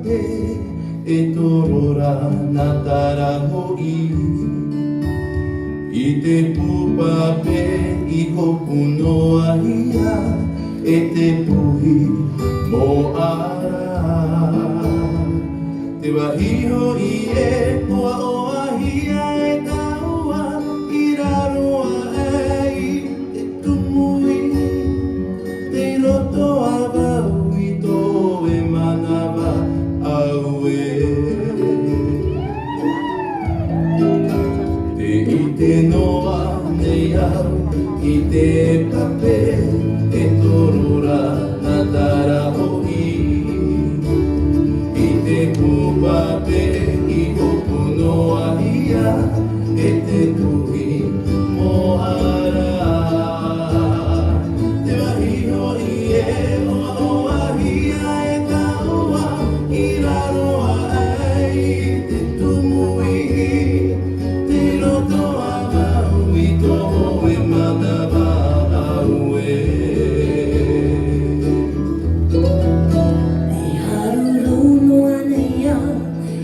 pe e torora na taraho'i I te pupa pe I hopu no ahia e te puhi mo ara Te wahiho I e hoa o ahia e taua I raroa ai te tumui Te roto a wau I tō e manawa au e Te I te noa nei au I te pape e torora na taraho'i I te kupape I hopu no ahia e te tuhi mo ara Te wahiho I e o ahia e taua I raroa ai te tumui Te roto a wau I tō e manawa au e Te harurono anea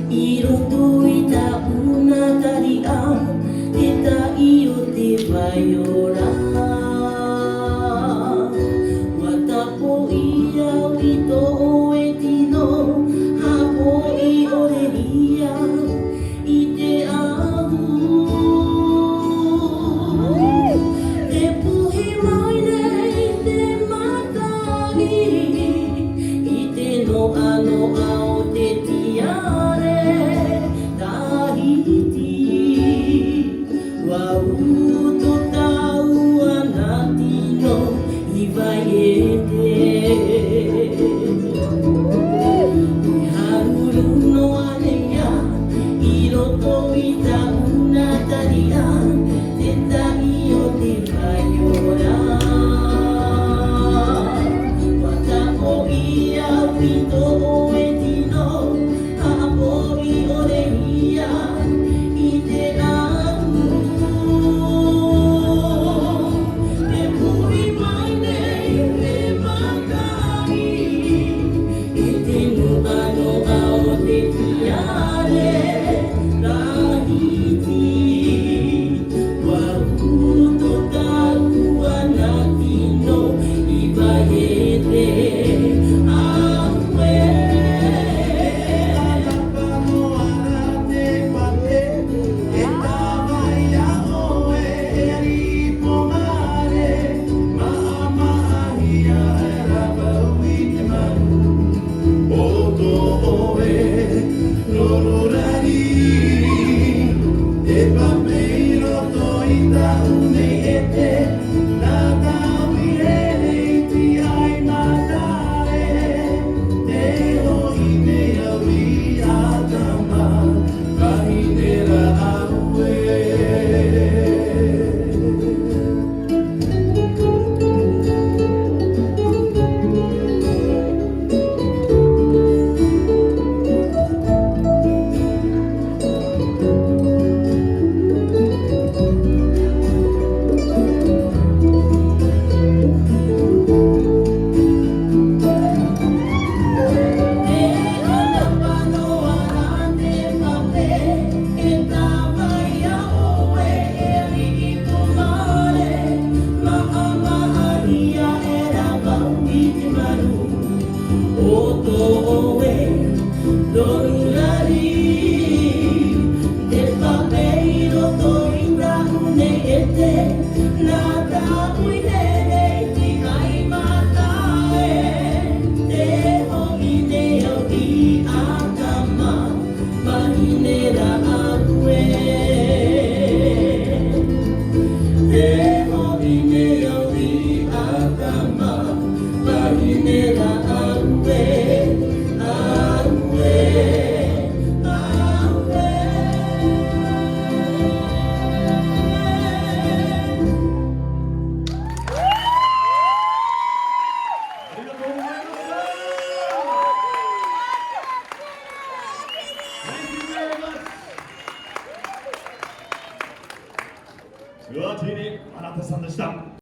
I roto I ta'una taria Te ta'i o te waiora Watapo I au I tō e tino Hapo I ore ia I te ahu Te puhi mai nei te matai I te noa noa o te tiare Tahiti Wau to tau ana tino I vai e te Te haruruno anea I roto I ta'una taria Te ta'i o te waiora Watapo I au I tō e tino Hapo I ore ia I te ahu Te puhi mai nei te makai I te noa noa o te tiare Tahiti Wau to tau ana tino I vai e te aue Alapano ara te pape e tawai a oe e ripo mare Maama ahia e rabau I te maru O tō oe rororari Te pape I roto I tau nei e te Nā tau I rere I ti ai matae Te hoi nei au I atama Kahinera au e Te alapano ara te pape E tawai a oe e ripo mare Maama ahia e rabau I te maru O tō oe lorurari Te pape I roto I ta'u nei e te Nā ta'u I rere I ti ai matae Te hoi nei au I atama Mahinera au e Te hoi nei au I atama Mahinera au e Au e Au e OriTahiti あなたさんでした。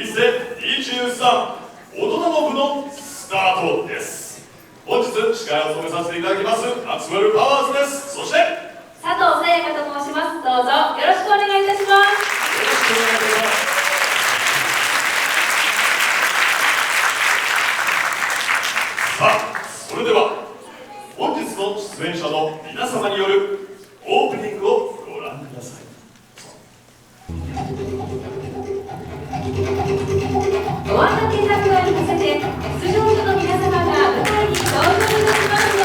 2023大人の部のスタートです。本日司会を務めさせていただきますマクスウェル・パワーズです。そして佐藤さやかと申します。どうぞよろしくお願いいたします。よろしくお願いいたします。さあ、それでは本日の出演者の皆様によるオープニングをご覧ください。おわたけ桜に乗せて出場者の皆様が舞台に登場いたしますので、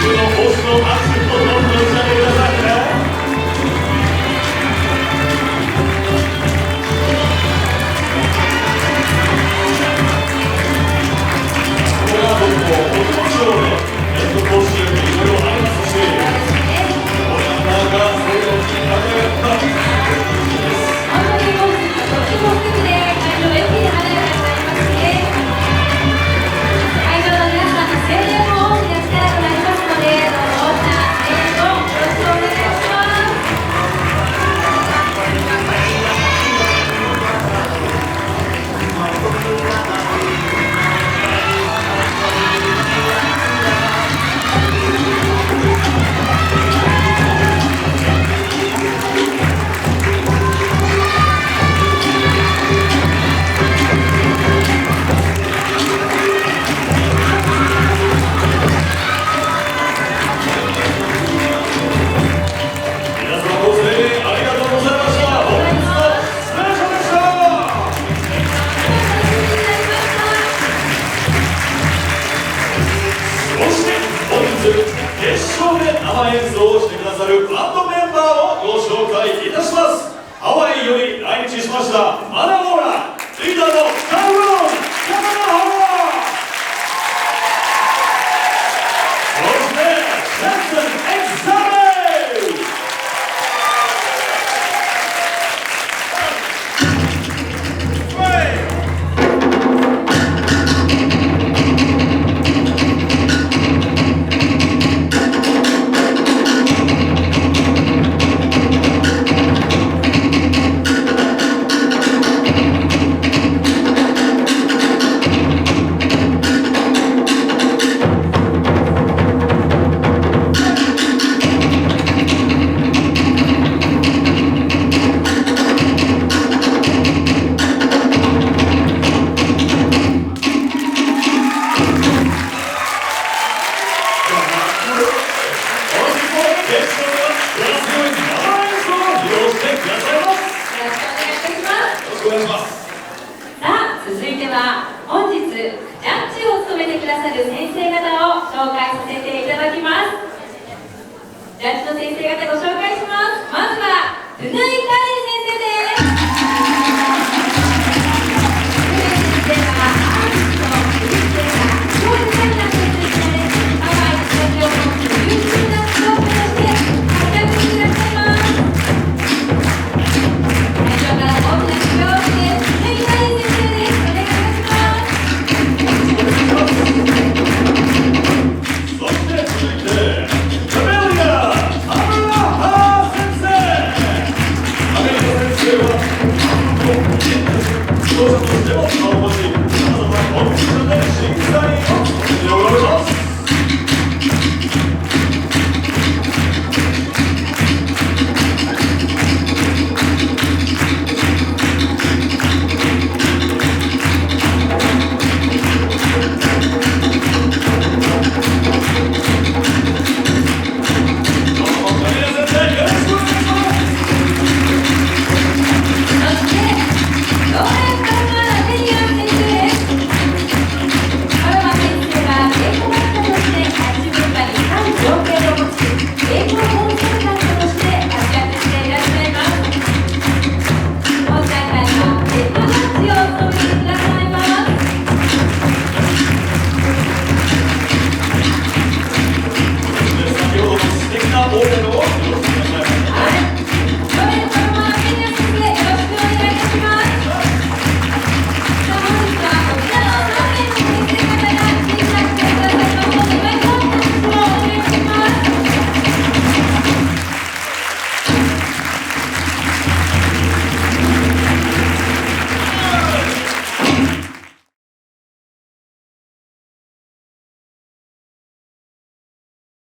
どうぞ拍手をお迎えください。今年は北海道から九州までデビューしていただいているということで、この種目、この種目、総勢160名の方々が出場されます。続いては本日ジャッジを務めてくださる先生方を紹介させて